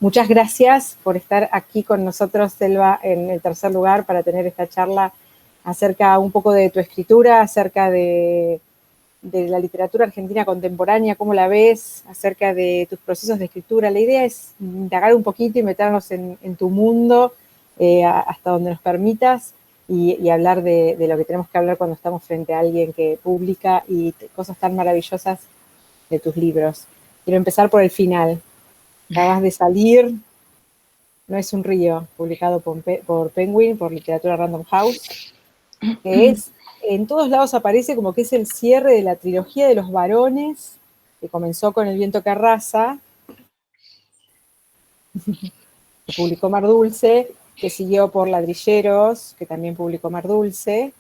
Muchas gracias por estar aquí con nosotros, Selva, en el tercer lugar para tener esta charla acerca un poco de tu escritura, acerca de la literatura argentina contemporánea, cómo la ves, acerca de tus procesos de escritura. La idea es indagar un poquito y meternos en tu mundo hasta donde nos permitas y hablar de lo que tenemos que hablar cuando estamos frente a alguien que publica y cosas tan maravillosas de tus libros. Quiero empezar por el final. Acabas de salir, No es un río, publicado por Penguin, por Literatura Random House, que es, en todos lados aparece como que es el cierre de la trilogía de los varones, que comenzó con El viento que arrasa, que publicó Mar Dulce, que siguió por Ladrilleros, que también publicó Mar Dulce.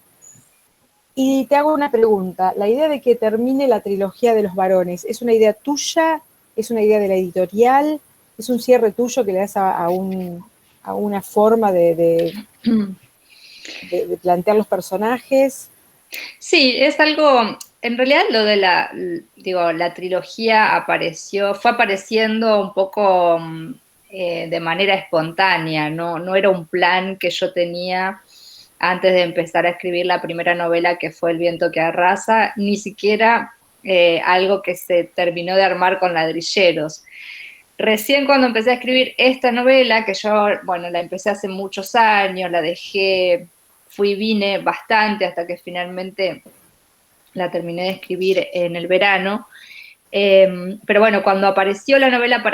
Y te hago una pregunta, la idea de que termine la trilogía de los varones, ¿es una idea tuya? ¿Es una idea de la editorial? ¿Es un cierre tuyo que le das a una forma de plantear los personajes? Sí, es algo, en realidad lo de la trilogía fue apareciendo un poco de manera espontánea, no era un plan que yo tenía antes de empezar a escribir la primera novela, que fue El viento que arrasa, ni siquiera algo que se terminó de armar con Ladrilleros. Recién cuando empecé a escribir esta novela, que yo, bueno, la empecé hace muchos años, la dejé, vine bastante hasta que finalmente la terminé de escribir en el verano. Pero bueno, cuando apareció la novela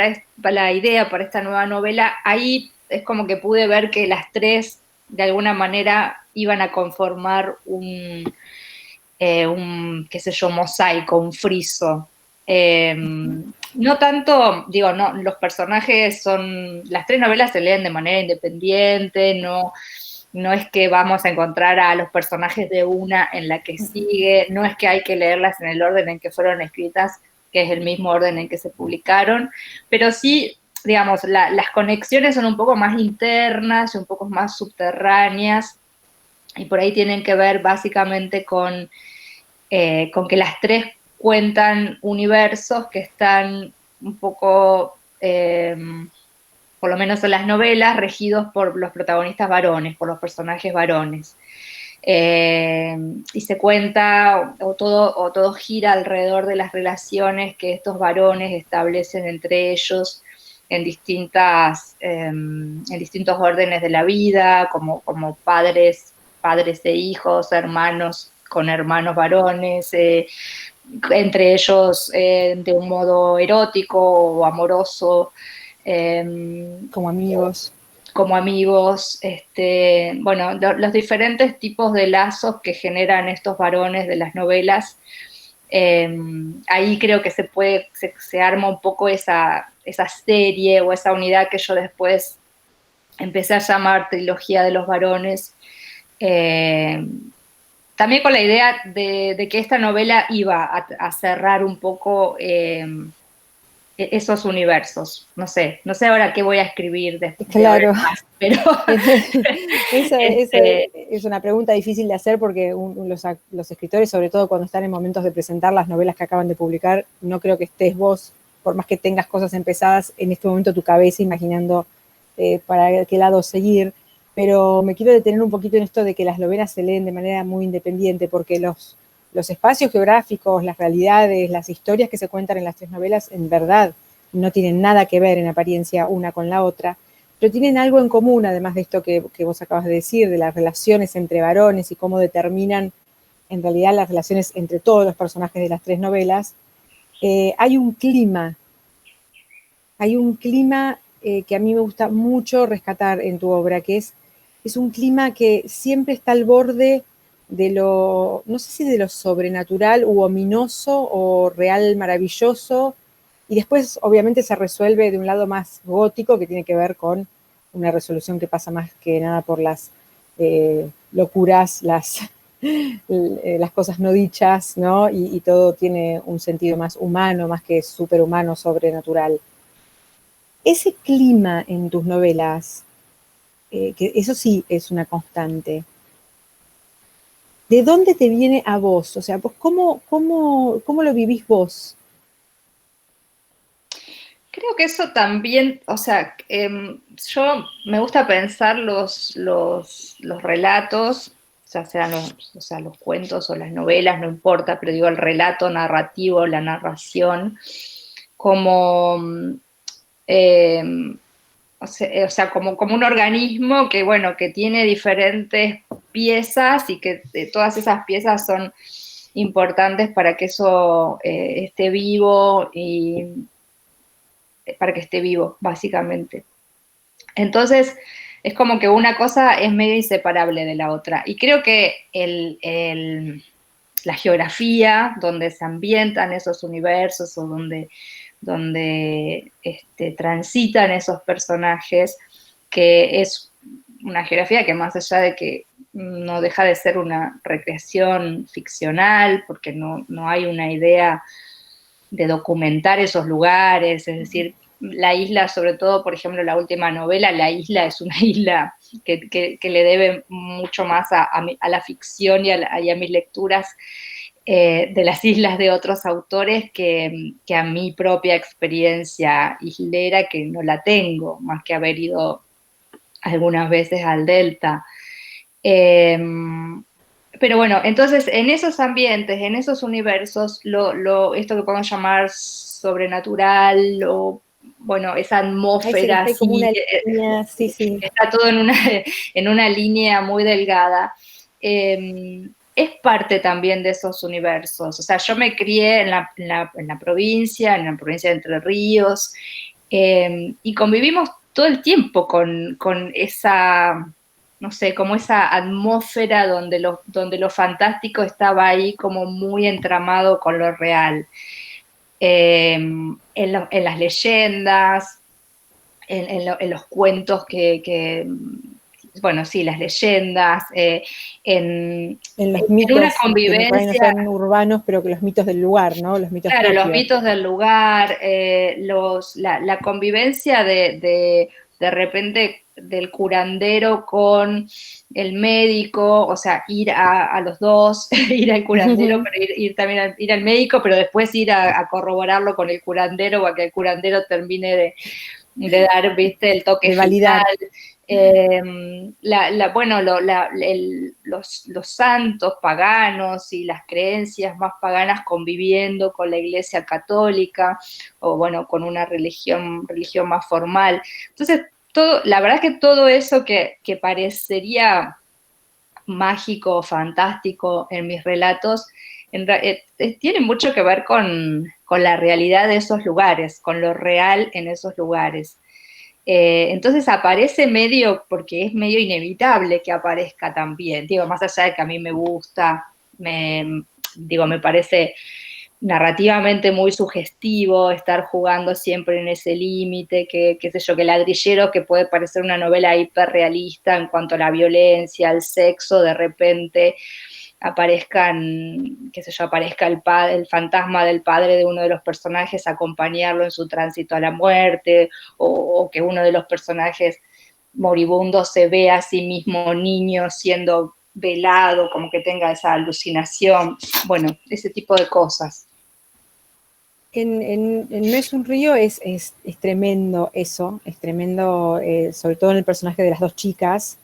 la idea para esta nueva novela, ahí es como que pude ver que las tres, de alguna manera, iban a conformar qué sé yo, mosaico, un friso. No tanto, digo, no, los personajes las tres novelas se leen de manera independiente, no es que vamos a encontrar a los personajes de una en la que sigue, no es que hay que leerlas en el orden en que fueron escritas, que es el mismo orden en que se publicaron, pero sí, digamos, las conexiones son un poco más internas y un poco más subterráneas, y por ahí tienen que ver básicamente con que las tres cuentan universos que están un poco, por lo menos en las novelas, regidos por los protagonistas varones, por los personajes varones. Y se cuenta, o todo gira alrededor de las relaciones que estos varones establecen entre ellos en distintos órdenes de la vida, como padres e hijos, hermanos con hermanos varones, entre ellos de un modo erótico o amoroso. Como amigos. Como amigos, bueno, los diferentes tipos de lazos que generan estos varones de las novelas, ahí creo que se arma un poco esa serie o esa unidad que yo después empecé a llamar Trilogía de los Varones, también con la idea de que esta novela iba a cerrar un poco esos universos. No sé ahora qué voy a escribir después claro. más, pero esa es una pregunta difícil de hacer porque los escritores, sobre todo cuando están en momentos de presentar las novelas que acaban de publicar, no creo que estés vos, por más que tengas cosas empezadas, en este momento tu cabeza imaginando para qué lado seguir, pero me quiero detener un poquito en esto de que las novelas se leen de manera muy independiente, porque los espacios geográficos, las realidades, las historias que se cuentan en las tres novelas, en verdad, no tienen nada que ver en apariencia una con la otra, pero tienen algo en común, además de esto que vos acabas de decir, de las relaciones entre varones y cómo determinan en realidad las relaciones entre todos los personajes de las tres novelas. Hay un clima que a mí me gusta mucho rescatar en tu obra, que es un clima que siempre está al borde de lo, no sé si de lo sobrenatural u ominoso o real maravilloso, y después obviamente se resuelve de un lado más gótico que tiene que ver con una resolución que pasa más que nada por las locuras, las cosas no dichas, ¿no? Y todo tiene un sentido más humano, más que superhumano, sobrenatural. Ese clima en tus novelas, que eso sí es una constante, ¿de dónde te viene a vos? O sea, ¿vos cómo lo vivís vos? Creo que eso también, o sea, yo me gusta pensar los relatos, ya sean o sea, los cuentos o las novelas, no importa, pero digo el relato narrativo, la narración, como, eh, o sea, como un organismo que, bueno, que tiene diferentes piezas y que todas esas piezas son importantes para que eso esté vivo y para que esté vivo, básicamente. Entonces, es como que una cosa es medio inseparable de la otra. Y creo que la geografía, donde se ambientan esos universos o donde transitan esos personajes, que es una geografía que más allá de que no deja de ser una recreación ficcional, porque no hay una idea de documentar esos lugares, es decir, la isla, sobre todo, por ejemplo, la última novela, la isla es una isla que le debe mucho más a la ficción y a mis lecturas de las islas de otros autores que a mi propia experiencia islera, que no la tengo, más que haber ido algunas veces al Delta. Eh, pero bueno, entonces en esos ambientes, en esos universos, esto que podemos llamar sobrenatural o, bueno, esa Ahí se atmósfera hay como así, una línea, sí, sí. está todo en una línea muy delgada, es parte también de esos universos. O sea, yo me crié en la provincia de Entre Ríos, y convivimos todo el tiempo con esa, no sé, como esa atmósfera donde lo fantástico estaba ahí como muy entramado con lo real. En las leyendas, en los cuentos bueno, sí, las leyendas, En los en una mitos que por ahí no convivencia. son urbanos, pero que los mitos del lugar, ¿no? Los mitos Claro, los propios. mitos del lugar, la convivencia de repente del curandero con el médico, o sea, ir a los dos, ir al curandero, pero ir también ir al médico, pero después ir a corroborarlo con el curandero o a que el curandero termine de dar, viste, el toque De validar. final. Bueno, los santos paganos y las creencias más paganas conviviendo con la Iglesia católica o, bueno, con una religión más formal. Entonces, la verdad que todo eso que parecería mágico, fantástico en mis relatos, tiene mucho que ver con la realidad de esos lugares, con lo real en esos lugares. Entonces aparece medio, porque es medio inevitable que aparezca también, digo, más allá de que a mí me gusta, me parece narrativamente muy sugestivo estar jugando siempre en ese límite, qué sé yo, que Ladrillero, que puede parecer una novela hiperrealista en cuanto a la violencia, al sexo, de repente aparezca el fantasma del padre de uno de los personajes, acompañarlo en su tránsito a la muerte, o que uno de los personajes moribundos se ve a sí mismo niño siendo velado, como que tenga esa alucinación, bueno, ese tipo de cosas. En No es un río es tremendo eso, es tremendo, sobre todo en el personaje de las dos chicas,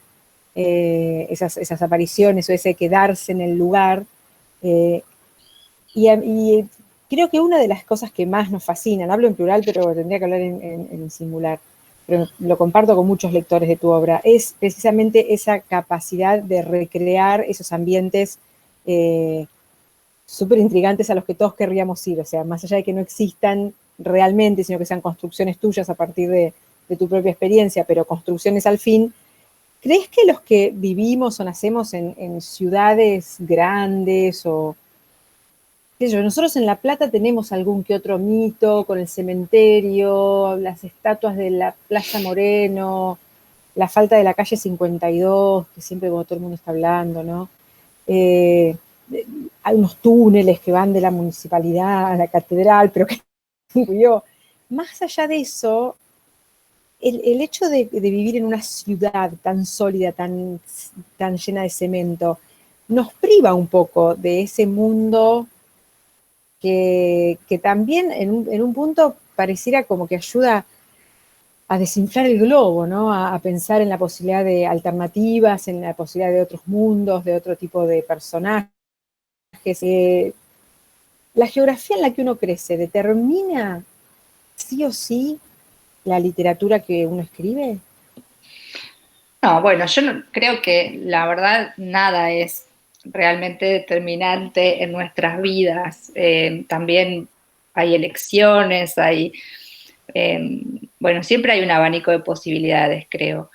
esas apariciones o ese quedarse en el lugar. eh, y creo que una de las cosas que más nos fascinan, hablo en plural, pero tendría que hablar en singular, pero lo comparto con muchos lectores de tu obra, es precisamente esa capacidad de recrear esos ambientes súper intrigantes a los que todos querríamos ir, o sea, más allá de que no existan realmente, sino que sean construcciones tuyas a partir de tu propia experiencia, pero construcciones al fin. ¿Crees que los que vivimos o nacemos en ciudades grandes o qué sé yo, nosotros en La Plata tenemos algún que otro mito con el cementerio, las estatuas de la Plaza Moreno, la falta de la calle 52, que siempre como todo el mundo está hablando, ¿no? Eh, hay unos túneles que van de la municipalidad a la catedral, pero que murió. Más allá de eso, el hecho de vivir en una ciudad tan sólida, tan llena de cemento, nos priva un poco de ese mundo que también en un punto pareciera como que ayuda a desinflar el globo, ¿no? A pensar en la posibilidad de alternativas, en la posibilidad de otros mundos, de otro tipo de personajes. La geografía en la que uno crece determina sí o sí la literatura que uno escribe. No, bueno, yo creo que la verdad nada es realmente determinante en nuestras vidas. También hay elecciones, eh, bueno, siempre hay un abanico de posibilidades, creo.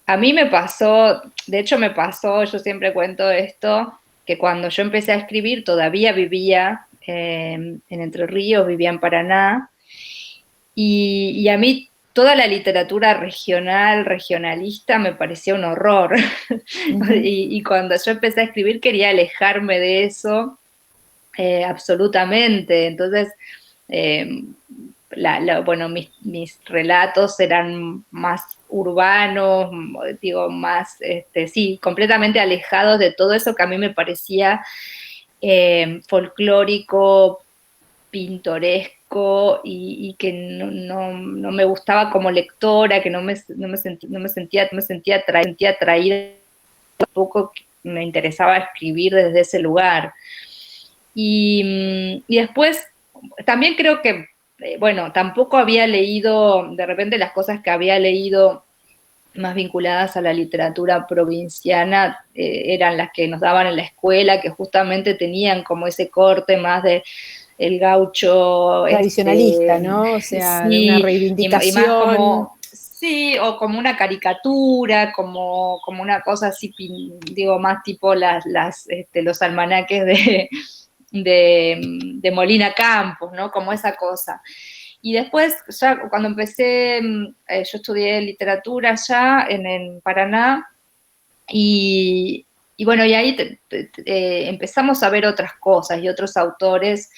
A mí me pasó, de hecho me pasó, yo siempre cuento esto, que cuando yo empecé a escribir todavía vivía en Entre Ríos, vivía en Paraná, y a mí toda la literatura regional, regionalista, me parecía un horror. Uh-huh. Y cuando yo empecé a escribir quería alejarme de eso absolutamente. Entonces, eh, bueno, mis relatos eran más urbanos, digo, más, sí, completamente alejados de todo eso que a mí me parecía folclórico, pintoresco y que no me gustaba como lectora, que no me sentía atraída, tampoco me interesaba escribir desde ese lugar. Y después, también creo que, bueno, tampoco había leído, de repente las cosas que había leído más vinculadas a la literatura provinciana eran las que nos daban en la escuela, que justamente tenían como ese corte más de el gaucho, Tradicionalista, ¿no? O sea, de una sí, y más reivindicación. como, sí, o como una caricatura, como una cosa así, digo, más tipo los almanaques de Molina Campos, ¿no? Como esa cosa. Y después, ya cuando empecé, yo estudié literatura ya en Paraná, y, y bueno, y ahí empezamos a ver otras cosas y otros autores.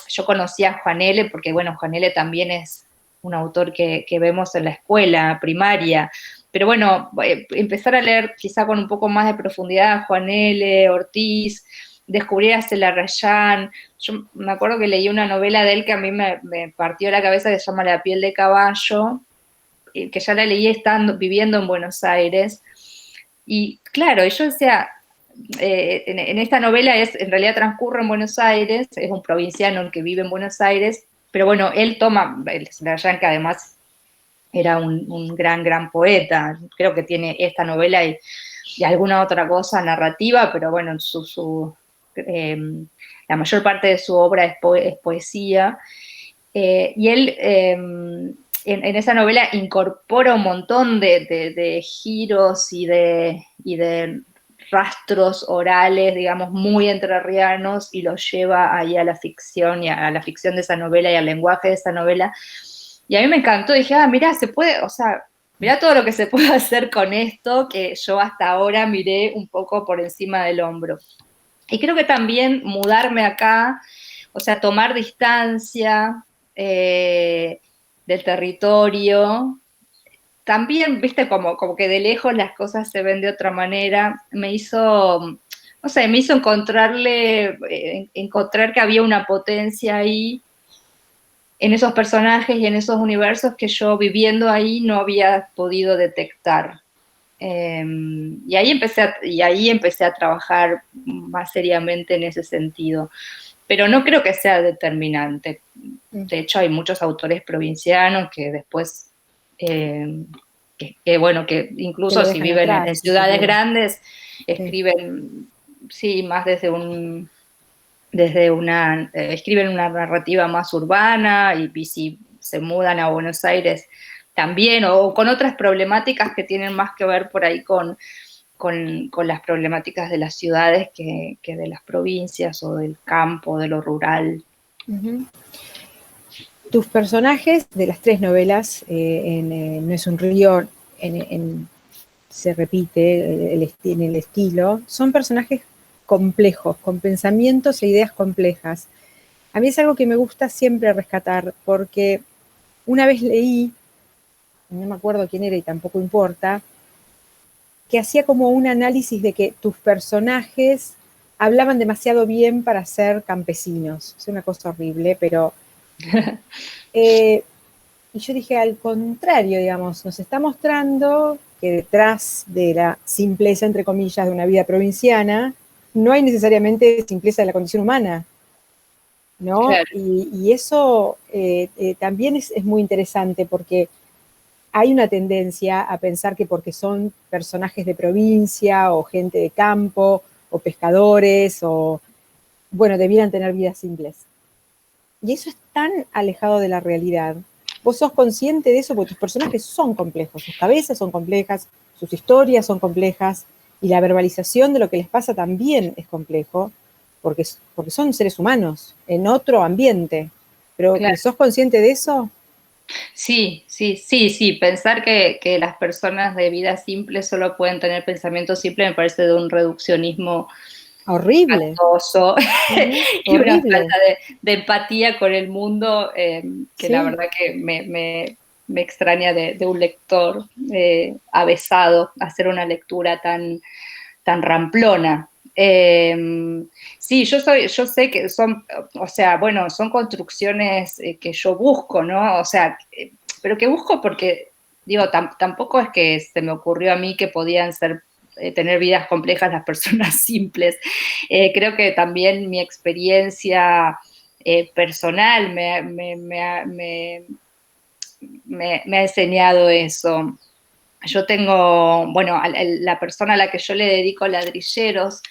Yo conocí a Juan L., porque bueno, Juan L. también es un autor que vemos en la escuela primaria, pero bueno, empezar a leer quizá con un poco más de profundidad a Juan L., Ortiz, descubrir a Celarrayán. Yo me acuerdo que leí una novela de él que a mí me partió la cabeza, que se llama La piel de caballo, que ya la leí viviendo en Buenos Aires. Y claro, yo decía, en esta novela en realidad transcurre en Buenos Aires, es un provinciano el que vive en Buenos Aires, pero bueno, él toma, el Celarayán, que además era un gran poeta, creo que tiene esta novela y alguna otra cosa narrativa, pero bueno, eh, la mayor parte de su obra es poesía, y él en esa novela incorpora un montón de giros y de rastros orales, digamos, muy entrerrianos, y los lleva ahí a la ficción y a la ficción de esa novela y al lenguaje de esa novela. Y a mí me encantó, dije, mirá, se puede, o sea, mirá todo lo que se puede hacer con esto, que yo hasta ahora miré un poco por encima del hombro. Y creo que también mudarme acá, o sea, tomar distancia eh, del territorio, también, viste, como que de lejos las cosas se ven de otra manera, me hizo, no sé, me hizo encontrar que había una potencia ahí en esos personajes y en esos universos que yo viviendo ahí no había podido detectar. Y ahí empecé a trabajar más seriamente en ese sentido. Pero no creo que sea determinante. De hecho, hay muchos autores provincianos que después, eh, bueno, que Que incluso lo si dejan viven en atrás, si se ciudades quiere. grandes, Sí. escriben, sí, más escriben una narrativa más urbana, y si se mudan a Buenos Aires también, o con otras problemáticas que tienen más que ver por ahí con las problemáticas de las ciudades que de las provincias o del campo, de lo rural. Uh-huh. Tus personajes de las tres novelas, No es un río, se repite en el estilo, son personajes complejos, con pensamientos e ideas complejas. A mí es algo que me gusta siempre rescatar, porque una vez leí, no me acuerdo quién era y tampoco importa, que hacía como un análisis de que tus personajes hablaban demasiado bien para ser campesinos. Es una cosa horrible, pero Y yo dije, al contrario, digamos, nos está mostrando que detrás de la simpleza, entre comillas, de una vida provinciana, no hay necesariamente simpleza de la condición humana, ¿no? Claro. Y eso también es muy interesante porque hay una tendencia a pensar que porque son personajes de provincia o gente de campo o pescadores o, bueno, debieran tener vidas simples. Y eso es tan alejado de la realidad. Vos sos consciente de eso porque tus personajes son complejos, sus cabezas son complejas, sus historias son complejas y la verbalización de lo que les pasa también es complejo porque son seres humanos en otro ambiente. Pero Claro. ¿sos consciente de eso? Sí, sí, sí, sí. Pensar que las personas de vida simple solo pueden tener pensamientos simples me parece de un reduccionismo Horrible. espantoso y una Horrible. falta de empatía con el mundo que la Sí. verdad que me extraña de un lector avesado a hacer una lectura tan ramplona. Sí, yo sé que son, o sea, bueno, son construcciones que yo busco, ¿no? O sea, pero que busco porque, digo, tampoco es que se me ocurrió a mí que podían ser tener vidas complejas las personas simples. Creo que también mi experiencia personal me ha enseñado eso. Yo tengo, bueno, la persona a la que yo le dedico ladrilleros,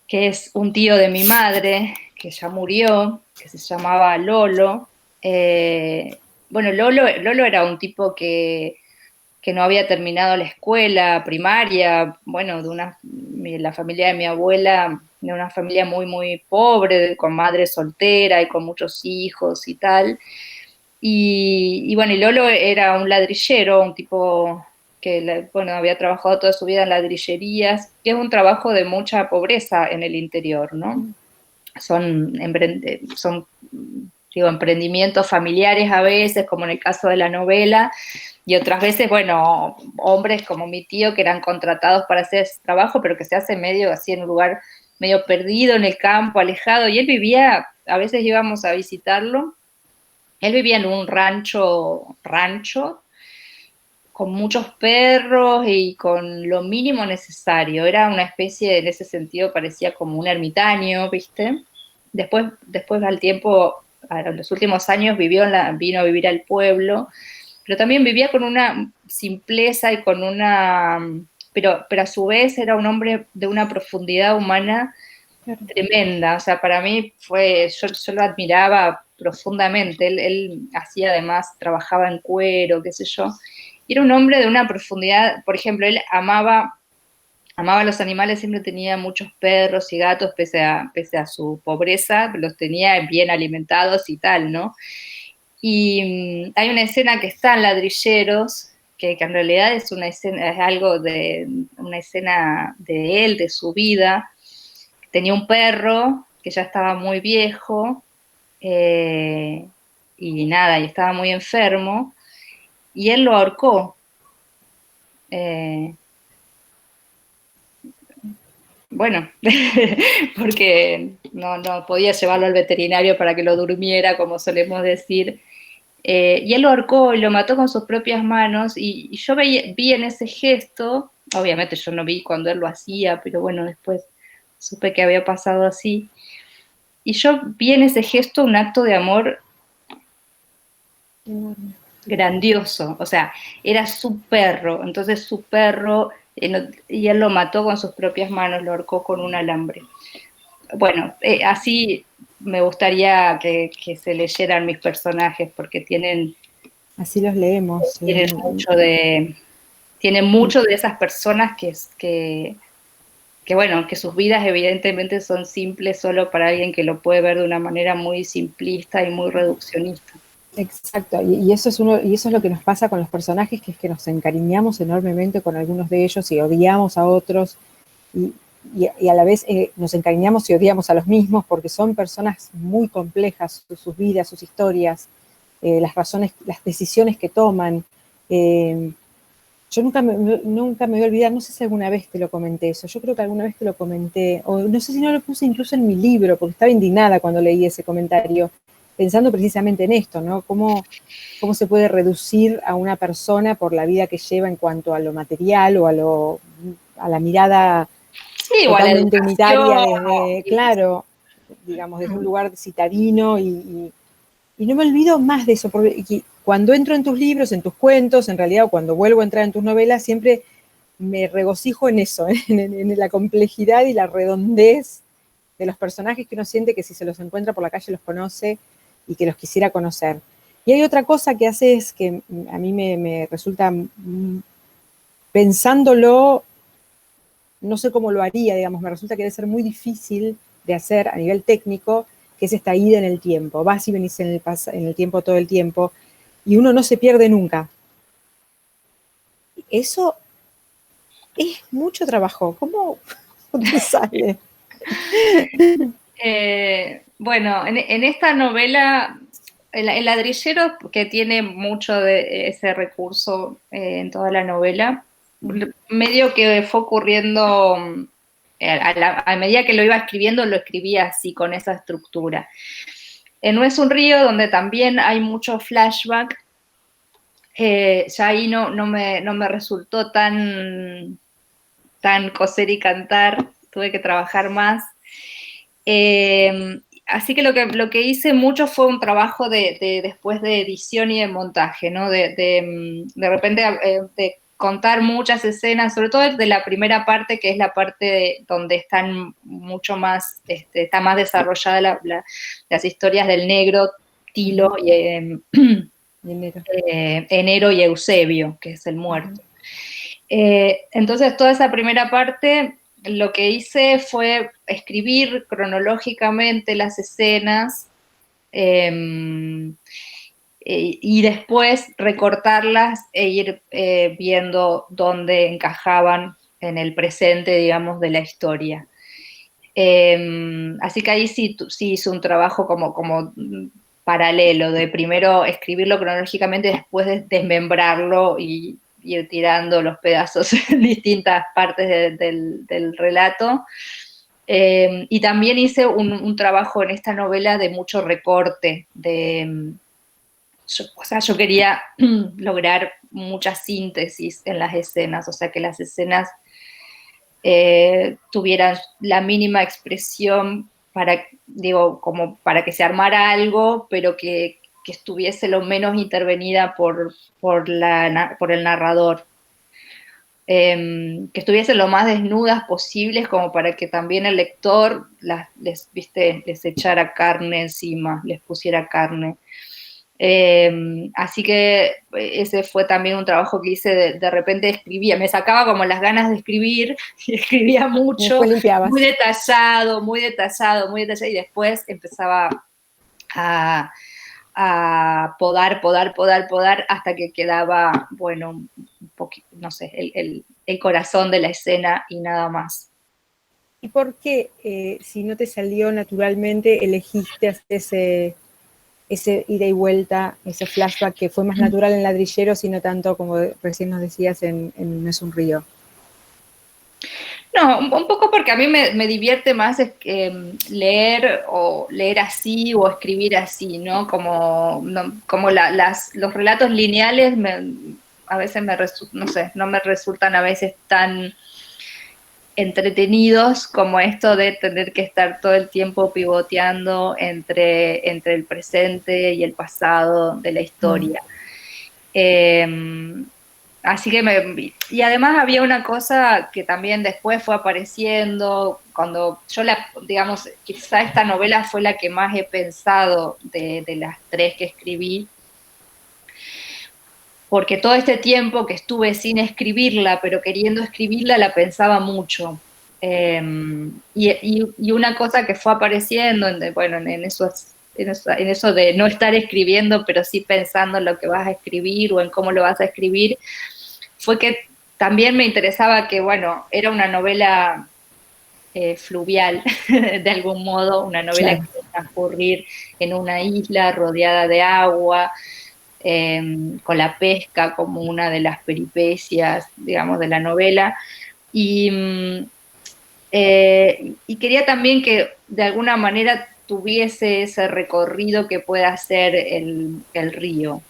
que es un tío de mi madre, que ya murió, que se llamaba Lolo. Bueno, Lolo era un tipo que no había terminado la escuela primaria, bueno, la familia de mi abuela, de una familia muy, muy pobre, con madre soltera y con muchos hijos y tal. Y bueno, y Lolo era un ladrillero, un tipo que, bueno, había trabajado toda su vida en ladrillerías, que es un trabajo de mucha pobreza en el interior, ¿no? Son digo, emprendimientos familiares a veces, como en el caso de la novela, y otras veces, bueno, hombres como mi tío que eran contratados para hacer ese trabajo, pero que se hace medio así en un lugar medio perdido en el campo, alejado, y él vivía, a veces íbamos a visitarlo, él vivía en un rancho, con muchos perros y con lo mínimo necesario. Era una especie, en ese sentido, parecía como un ermitaño, ¿viste? Después al tiempo, en los últimos años, vino a vivir al pueblo, pero también vivía con una simpleza y con una... pero a su vez era un hombre de una profundidad humana Claro. tremenda, o sea, para mí yo lo admiraba profundamente, él hacía además, trabajaba en cuero, qué sé yo, y era un hombre de una profundidad, por ejemplo, él amaba a los animales, siempre tenía muchos perros y gatos, pese a su pobreza, los tenía bien alimentados y tal, ¿no? Y hay una escena que está en Ladrilleros, que en realidad es una escena, es algo de una escena de él, de su vida. Tenía un perro que ya estaba muy viejo eh, y nada, y estaba muy enfermo, y él lo ahorcó. Eh, bueno, porque no podía llevarlo al veterinario para que lo durmiera, como solemos decir. Y él lo ahorcó y lo mató con sus propias manos, y yo vi en ese gesto, obviamente yo no vi cuando él lo hacía, pero bueno, después supe que había pasado así, y yo vi en ese gesto un acto de amor Enorme. grandioso, o sea, era su perro, entonces su perro, y él lo mató con sus propias manos, lo ahorcó con un alambre. Bueno, así me gustaría que se leyeran mis personajes, porque Así los leemos. tienen mucho de, tienen mucho de esas personas que, bueno, que sus vidas evidentemente son simples solo para alguien que lo puede ver de una manera muy simplista y muy reduccionista. Exacto, y eso es lo que nos pasa con los personajes, que es que nos encariñamos enormemente con algunos de ellos y odiamos a otros, y, y a la vez nos encariñamos y odiamos a los mismos porque son personas muy complejas, sus vidas, sus historias, las razones, las decisiones que toman. Yo nunca me voy a olvidar, no sé si alguna vez te lo comenté eso, yo creo que alguna vez te lo comenté, o no sé si no lo puse incluso en mi libro, porque estaba indignada cuando leí ese comentario. pensando precisamente en esto, ¿no? ¿Cómo se puede reducir a una persona por la vida que lleva en cuanto a lo material o a la mirada Sí, o a la totalmente unitaria educación. desde, claro, digamos, desde un lugar citadino y no me olvido más de eso, porque cuando entro en tus libros, en tus cuentos, en realidad, o cuando vuelvo a entrar en tus novelas, siempre me regocijo en eso, en la complejidad y la redondez de los personajes que uno siente que si se los encuentra por la calle los conoce y que los quisiera conocer. Y hay otra cosa que haces que a mí me resulta, pensándolo, no sé cómo lo haría, digamos, me resulta que debe ser muy difícil de hacer a nivel técnico, que es esta ida en el tiempo. Vas y venís en el tiempo todo el tiempo, y uno no se pierde nunca. Eso es mucho trabajo. ¿Cómo te sale? Bueno, en esta novela, el ladrillero, que tiene mucho de ese recurso en toda la novela, medio que fue ocurriendo a medida que lo iba escribiendo, lo escribía así, con esa estructura. No es un río, donde también hay mucho flashback, ya ahí no me resultó tan coser y cantar, tuve que trabajar más. Así que lo que hice mucho fue un trabajo después de edición y de montaje, ¿no? De repente de contar muchas escenas, sobre todo de la primera parte, que es la parte donde están mucho más, está más desarrollada las historias del negro, Tilo y Enero y Eusebio, que es el muerto. Entonces, toda esa primera parte, lo que hice fue escribir cronológicamente las escenas y después recortarlas e ir viendo dónde encajaban en el presente, digamos, de la historia. Así que ahí sí hice un trabajo como paralelo, de primero escribirlo cronológicamente, después de desmembrarlo y ir tirando los pedazos en distintas partes del relato. Y también hice un trabajo en esta novela de mucho recorte, yo quería lograr mucha síntesis en las escenas, o sea, que las escenas tuvieran la mínima expresión como para que se armara algo, pero que estuviese lo menos intervenida por el narrador. Que estuviesen lo más desnudas posibles, como para que también el lector les echara carne encima, les pusiera carne. Así que ese fue también un trabajo que hice, de repente escribía, me sacaba como las ganas de escribir, y escribía mucho, muy detallado, muy detallado, muy detallado, y después empezaba a podar, hasta que quedaba, bueno, un poquito, no sé, el corazón de la escena y nada más. ¿Y por qué, si no te salió naturalmente, elegiste hacer ese ida y vuelta, ese flashback que fue más natural en Ladrillero, sino tanto, como recién nos decías, en No es un río? No, un poco porque a mí me divierte más leer así o escribir así, ¿no? Como los relatos lineales a veces no sé, no me resultan a veces tan entretenidos como esto de tener que estar todo el tiempo pivoteando entre el presente y el pasado de la historia. Así que y además había una cosa que también después fue apareciendo, cuando yo digamos, quizá esta novela fue la que más he pensado de las tres que escribí, porque todo este tiempo que estuve sin escribirla, pero queriendo escribirla, la pensaba mucho. Y una cosa que fue apareciendo, en eso de no estar escribiendo, pero sí pensando en lo que vas a escribir o en cómo lo vas a escribir, fue que también me interesaba que, bueno, era una novela fluvial, de algún modo, una novela que va a transcurrir en una isla rodeada de agua, con la pesca como una de las peripecias, digamos, de la novela. Y quería también que de alguna manera tuviese ese recorrido que puede hacer el río.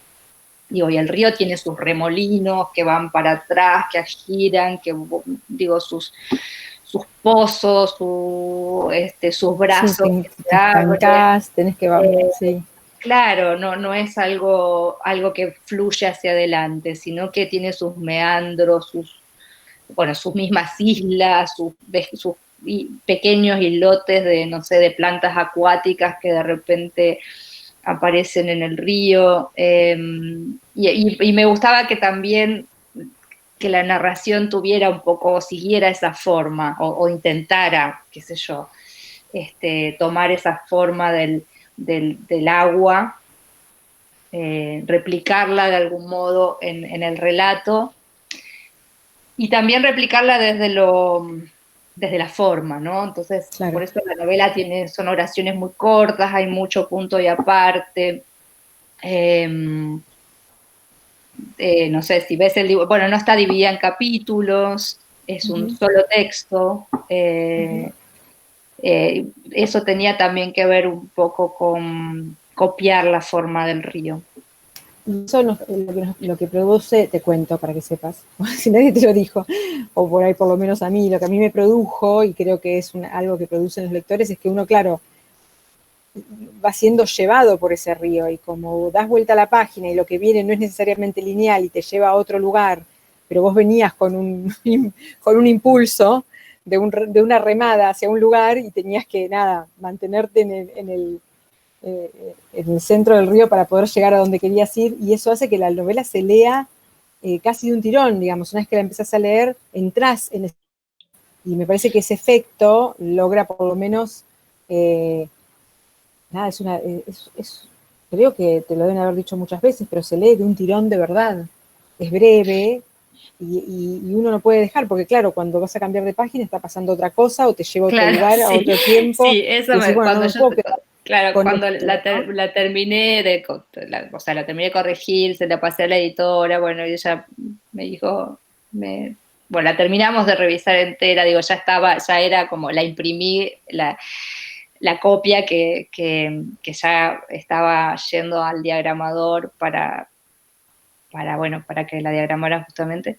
Digo, y el río tiene sus remolinos que van para atrás, que giran, que digo, sus pozos, sus Sí, brazos que se te abren. estancás, tenés que, Eh, sí. claro, no es algo que fluye hacia adelante, sino que tiene sus meandros, sus mismas islas, sus pequeños islotes de, no sé, de plantas acuáticas que de repente aparecen en el río. Y me gustaba que también que la narración tuviera un poco, siguiera esa forma, o intentara, qué sé yo, tomar esa forma del agua, replicarla de algún modo en el relato, y también replicarla desde la forma, ¿no? Entonces, por Claro. eso la novela son oraciones muy cortas, hay mucho punto y aparte. Eh, no sé, si ves el dibujo, bueno, no está dividida en capítulos, es un Ujú, solo texto. ujú. Eso tenía también que ver un poco con copiar la forma del río. Y eso lo que produce, te cuento para que sepas, si nadie te lo dijo, o por ahí por lo menos a mí, lo que a mí me produjo, y creo que es algo que producen los lectores, es que uno, claro, va siendo llevado por ese río, y como das vuelta a la página y lo que viene no es necesariamente lineal y te lleva a otro lugar, pero vos venías con con un impulso de una remada hacia un lugar y tenías que, nada, mantenerte en el centro del río para poder llegar a donde querías ir, y eso hace que la novela se lea casi de un tirón, digamos. Una vez que la empezás a leer, entras en y me parece que ese efecto logra por lo menos, nada, creo que te lo deben haber dicho muchas veces, pero se lee de un tirón de verdad. Es breve y uno no puede dejar, porque claro, cuando vas a cambiar de página está pasando otra cosa o te lleva a otro Claro, lugar, a sí, otro tiempo, sí, eso y decís, bueno, no cuando me puedo quedar claro, con cuando esto, ¿no? la terminé o sea, la terminé de corregir, se la pasé a la editora, bueno, y ella me dijo, bueno, la terminamos de revisar entera, digo, ya era como, la imprimí, la copia que ya estaba yendo al diagramador bueno, para que la diagramara justamente.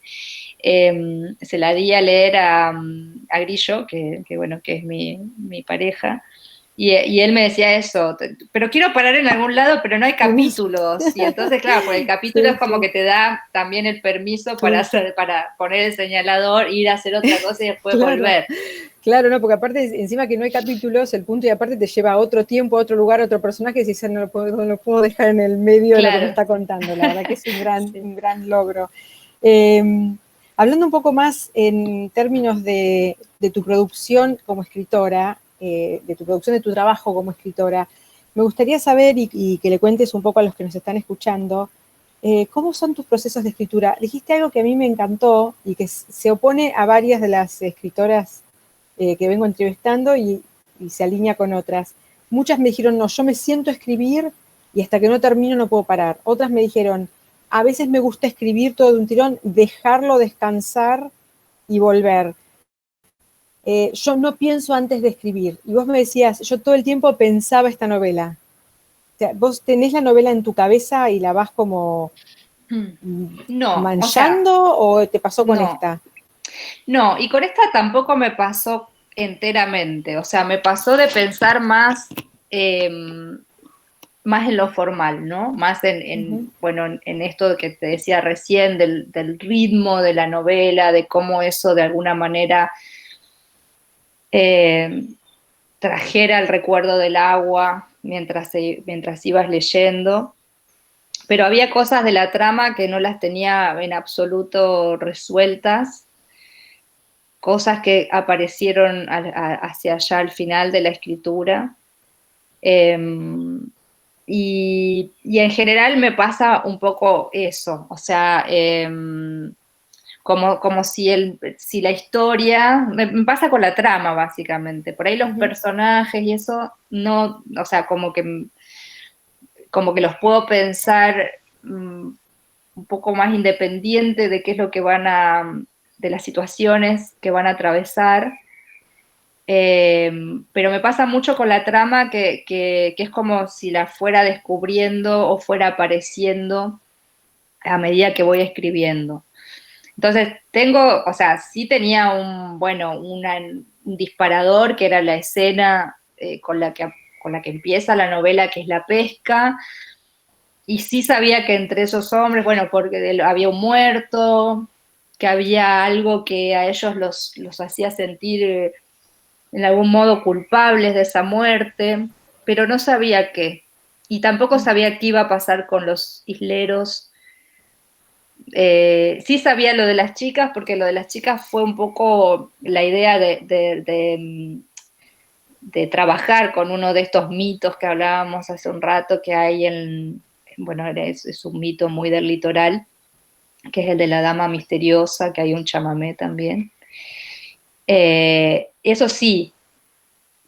Se la di a leer a Grillo, bueno, que es mi pareja, y él me decía eso, pero quiero parar en algún lado, pero no hay capítulos. Y entonces, claro, pues el capítulo Sí, es como sí, que te da también el permiso sí, para poner el señalador, ir a hacer otra cosa y después claro. volver. Claro, no, porque aparte, encima que no hay capítulos, el punto y aparte te lleva a otro tiempo, a otro lugar, a otro personaje, y dices, no lo puedo dejar en el medio de lo que me Claro. está contando. La verdad que es Sí. un gran logro. Eh, Hablando un poco más en términos de tu producción como escritora, de tu producción de tu trabajo como escritora, me gustaría saber y que le cuentes un poco a los que nos están escuchando, ¿cómo son tus procesos de escritura? Dijiste algo que a mí me encantó y que se opone a varias de las escritoras que vengo entrevistando y se alinea con otras. Muchas me dijeron, no, yo me siento a escribir y hasta que no termino no puedo parar. Otras me dijeron, a veces me gusta escribir todo de un tirón, dejarlo descansar y volver. Yo no pienso antes de escribir. Y vos me decías, yo todo el tiempo pensaba esta novela. O sea, vos tenés la novela en tu cabeza y la vas como No, o sea, manchando o te pasó con no. esta. No, y con esta tampoco me pasó enteramente, o sea, me pasó de pensar eh, más en lo formal, ¿no? Más Uh -huh. bueno, en esto que te decía recién, del ritmo de la novela, de cómo eso de alguna manera eh, trajera el recuerdo del agua mientras ibas leyendo. Pero había cosas de la trama que no las tenía en absoluto resueltas, cosas que aparecieron hacia allá al final de la escritura. Eh, y en general me pasa un poco eso, o sea, como si la historia, me pasa con la trama básicamente, por ahí Uh los -huh. personajes y eso, no, o sea, como que los puedo pensar un poco más independiente de qué es lo que de las situaciones que van a atravesar. Pero me pasa mucho con la trama que es como si la fuera descubriendo o fuera apareciendo a medida que voy escribiendo. Entonces, o sea, sí tenía un disparador que era la escena con la que empieza la novela, que es la pesca, y sí sabía que entre esos hombres, bueno, porque había un muerto, que había algo que a ellos los hacía sentir en algún modo culpables de esa muerte, pero no sabía qué. Y tampoco sabía qué iba a pasar con los isleros. Sí sabía lo de las chicas, porque lo de las chicas fue un poco la idea de trabajar con uno de estos mitos que hablábamos hace un rato que hay bueno, es un mito muy del litoral, que es el de la dama misteriosa, que hay un chamamé también. Eso sí,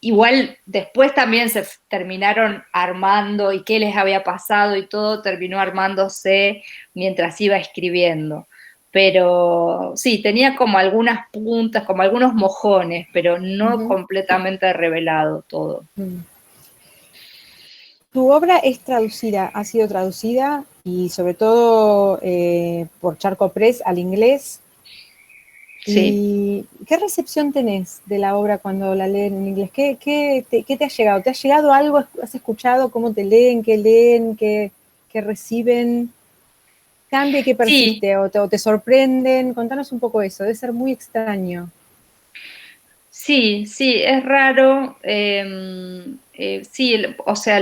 igual después también se terminaron armando y qué les había pasado y todo terminó armándose mientras iba escribiendo. Pero sí, tenía como algunas puntas, como algunos mojones, pero no Ujú. completamente revelado todo. Mm. Tu obra es traducida, ha sido traducida y sobre todo por Charco Press al inglés. Sí. ¿Y qué recepción tenés de la obra cuando la leen en inglés? ¿Qué te ha llegado? ¿Te ha llegado algo? ¿Has escuchado cómo te leen, qué reciben? ¿Cambia y qué Sí, persiste? ¿O te sorprenden? Contanos un poco eso, debe ser muy extraño. sí, sí, es raro. Sí, o sea,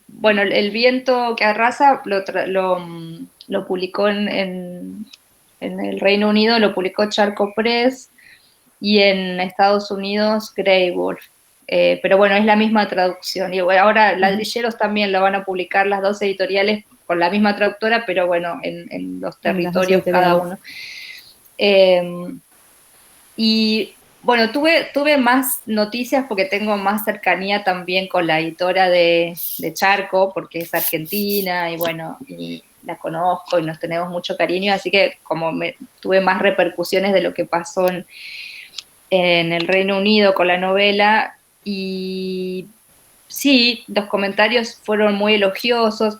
bueno, el viento que arrasa lo publicó en el Reino Unido, lo publicó Charco Press y en Estados Unidos Grey Wolf. Pero bueno, es la misma traducción. Y bueno, ahora Ujú. Ladrilleros también lo van a publicar las dos editoriales con la misma traductora, pero bueno, en los En las dos territorios cada editoriales. uno. Eh, y bueno, tuve más noticias porque tengo más cercanía también con la editora de Charco, porque es argentina y bueno, y la conozco y nos tenemos mucho cariño, así que tuve más repercusiones de lo que pasó en el Reino Unido con la novela y sí, los comentarios fueron muy elogiosos.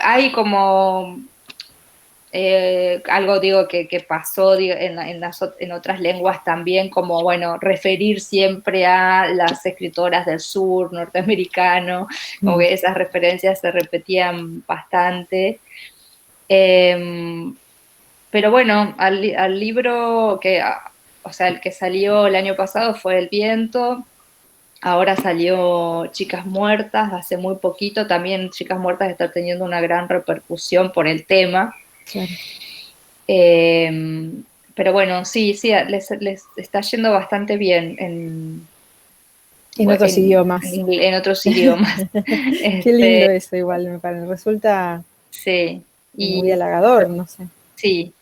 Hay como algo digo que pasó digo, en otras lenguas también, como bueno, referir siempre a las escritoras del sur norteamericano, como Mm. que esas referencias se repetían bastante. Eh, pero bueno, al libro o sea, el que salió el año pasado fue El viento. Ahora salió Chicas Muertas, hace muy poquito. También Chicas Muertas está teniendo una gran repercusión por el tema. Claro. Eh, pero bueno, sí, sí, les está yendo bastante bien En otros idiomas. en otros idiomas. Qué lindo Este, eso, igual, resulta sí, muy y halagador, no sé. sí,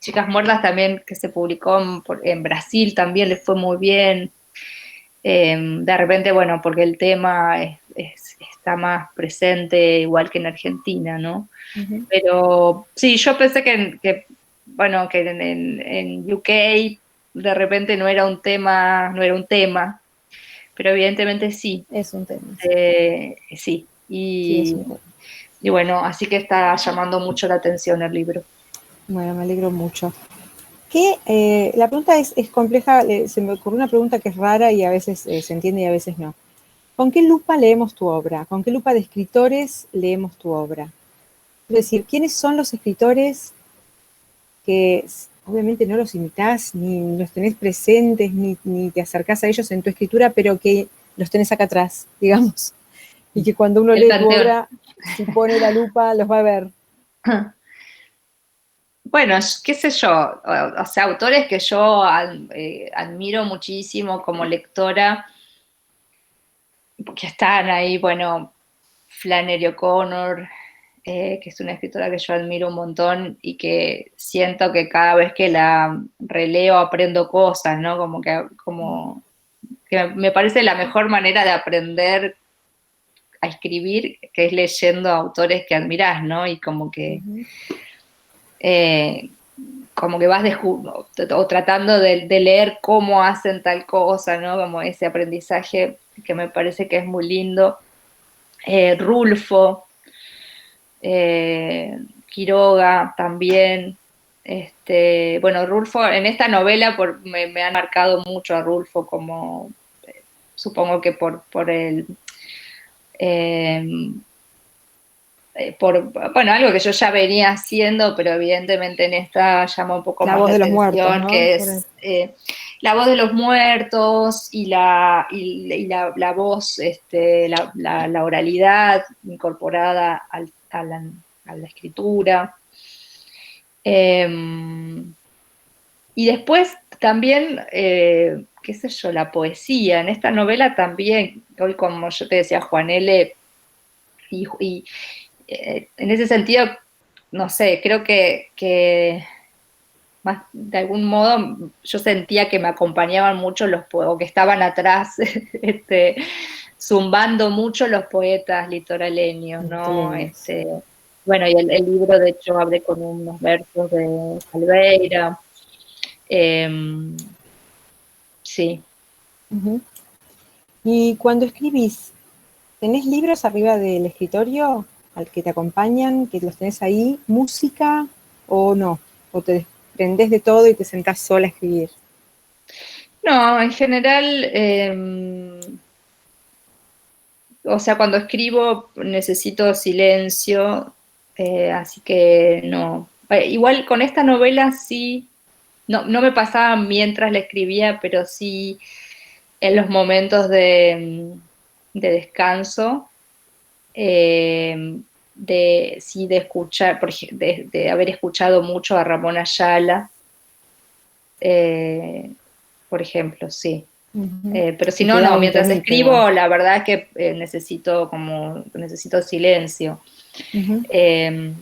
Chicas Muertas también, que se publicó en Brasil, también les fue muy bien. De repente, bueno, porque el tema está más presente igual que en Argentina, ¿no? Ujú. Pero sí, yo pensé bueno, que en UK de repente no era un tema, pero evidentemente sí, Es un tema, sí. sí. Sí, es un tema. Y bueno, así que está llamando mucho la atención el libro. Bueno, me alegro mucho. La pregunta es compleja, se me ocurrió una pregunta que es rara y a veces se entiende y a veces no. ¿Con qué lupa leemos tu obra? ¿Con qué lupa de escritores leemos tu obra? Es decir, ¿quiénes son los escritores que obviamente no los imitás, ni los tenés presentes, ni te acercás a ellos en tu escritura, pero que los tenés acá atrás, digamos? Y que cuando uno El lee tu Panteón. obra, si pone la lupa, los va a ver. Bueno, qué sé yo, o sea, autores que yo admiro muchísimo como lectora, que están ahí, bueno, Flannery O'Connor, que es una escritora que yo admiro un montón y que siento que cada vez que la releo aprendo cosas, ¿no? Como que me parece la mejor manera de aprender a escribir, que es leyendo a autores que admirás, ¿no? Y como que Ujú. eh, como que vas o tratando de leer cómo hacen tal cosa, ¿no? Como ese aprendizaje que me parece que es muy lindo. Rulfo, Quiroga también. Bueno, Rulfo, en esta novela me han marcado mucho a Rulfo como, supongo que por el... eh, bueno, algo que yo ya venía haciendo, pero evidentemente en esta llama un poco La más voz la de los muertos, atención, ¿no? que es la voz de los muertos y la voz, la oralidad incorporada a la escritura. Eh, y después también, qué sé yo, la poesía. En esta novela también, hoy como yo te decía, Juan L., y en ese sentido, no sé, creo que más de algún modo yo sentía que me acompañaban mucho o que estaban atrás, zumbando mucho los poetas litoraleños, ¿no? Chilenos. Bueno, y el libro de hecho abre con unos versos de Calveira. Sí. Ujú. Y cuando escribís, ¿tenés libros arriba del escritorio al que te acompañan, que los tenés ahí, música o no? ¿O te desprendés de todo y te sentás sola a escribir? No, en general, o sea, cuando escribo necesito silencio, así que no. Igual con esta novela sí, no me pasaba mientras la escribía, pero sí en los momentos de descanso, eh, sí, de escuchar, de haber escuchado mucho a Ramón Ayala, eh, por ejemplo, sí. Ujú. Pero si Y no, te da no, un mientras tonito igual. escribo, la verdad es que necesito silencio. Ujú. Eh,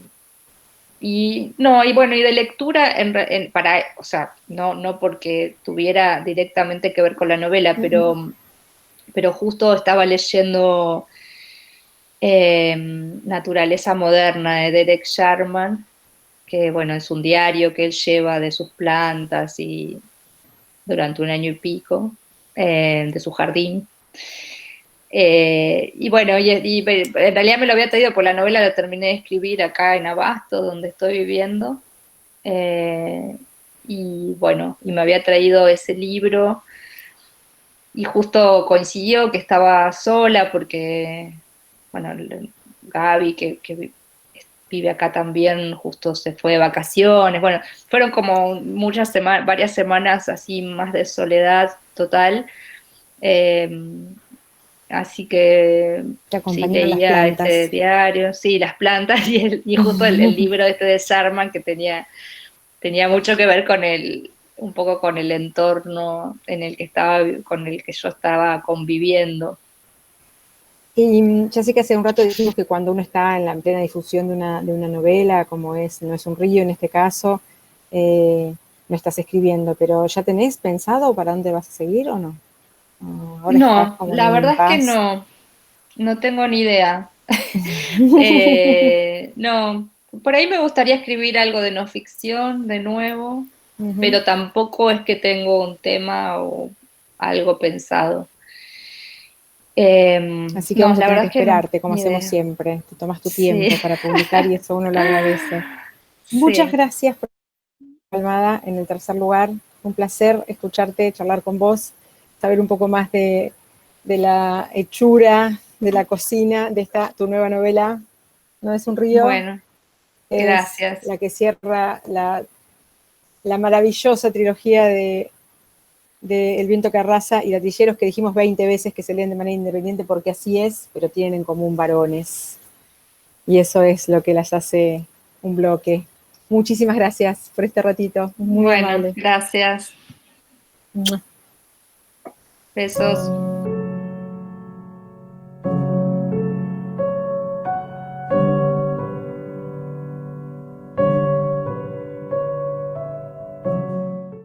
y no, y bueno, y de lectura, o sea, no porque tuviera directamente que ver con la novela, Ujú. pero justo estaba leyendo Naturaleza Moderna de Derek Sharman, que bueno, es un diario que él lleva de sus plantas y durante un año y pico, de su jardín. Y bueno, en realidad me lo había traído por la novela, la terminé de escribir acá en Abasto, donde estoy viviendo. Eh, y bueno, y me había traído ese libro y justo coincidió que estaba sola porque, bueno, Gaby, que vive acá también, justo se fue de vacaciones. Bueno, fueron como muchas semanas, varias semanas así más de soledad total. Eh, Así que Te sí, acompañaron las leía ese plantas. diario, sí, las plantas y justo el libro de Sharman que tenía mucho que ver un poco con el entorno con el que yo estaba conviviendo. Y ya sé que hace un rato dijimos que cuando uno está en la plena difusión de una novela, como No es un río en este caso, no estás escribiendo, pero ¿ya tenés pensado para dónde vas a seguir o no? Ahora estás No, como en la un verdad es que impasse. no tengo ni idea. No, por ahí me gustaría escribir algo de no ficción de nuevo, Ujú. pero tampoco es que tengo un tema o algo pensado. Así que No, vamos a la tener verdad que es que no, esperarte, como ni hacemos idea. siempre. Te tomas tu Sí, tiempo para publicar y eso uno lo agradece. Muchas sí. gracias por Almada en el tercer lugar. Un placer escucharte, charlar con vos, saber un poco más de la hechura, de la cocina, de tu nueva novela. No es un río, Bueno, es gracias. la que cierra la maravillosa trilogía de El viento que arrasa y Latilleros, que dijimos 20 veces que se leen de manera independiente porque así es, pero tienen en común varones. Y eso es lo que las hace un bloque. Muchísimas gracias por este ratito, muy Bueno, amable. gracias. Mua. Besos.